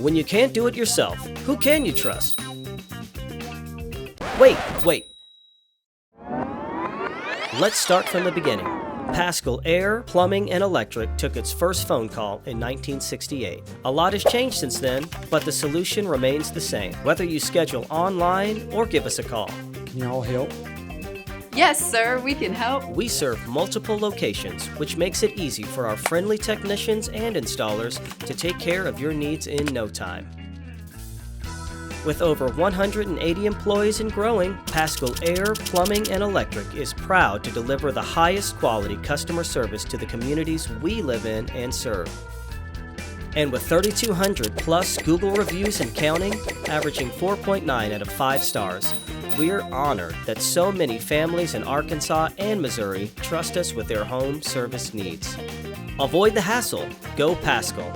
When you can't do it yourself, who can you trust? Wait. Let's start from the beginning. Paschal Air, Plumbing, and Electric took its first phone call in 1968. A lot has changed since then, but the solution remains the same, whether you schedule online or give us a call. Can you all help? Yes, sir, we can help. We serve multiple locations, which makes it easy for our friendly technicians and installers to take care of your needs in no time. With over 180 employees and growing, Paschal Air, Plumbing, and Electric is proud to deliver the highest quality customer service to the communities we live in and serve. And with 3,200 plus Google reviews and counting, averaging 4.9 out of 5 stars, we're honored that so many families in Arkansas and Missouri trust us with their home service needs. Avoid the hassle. Go Paschal.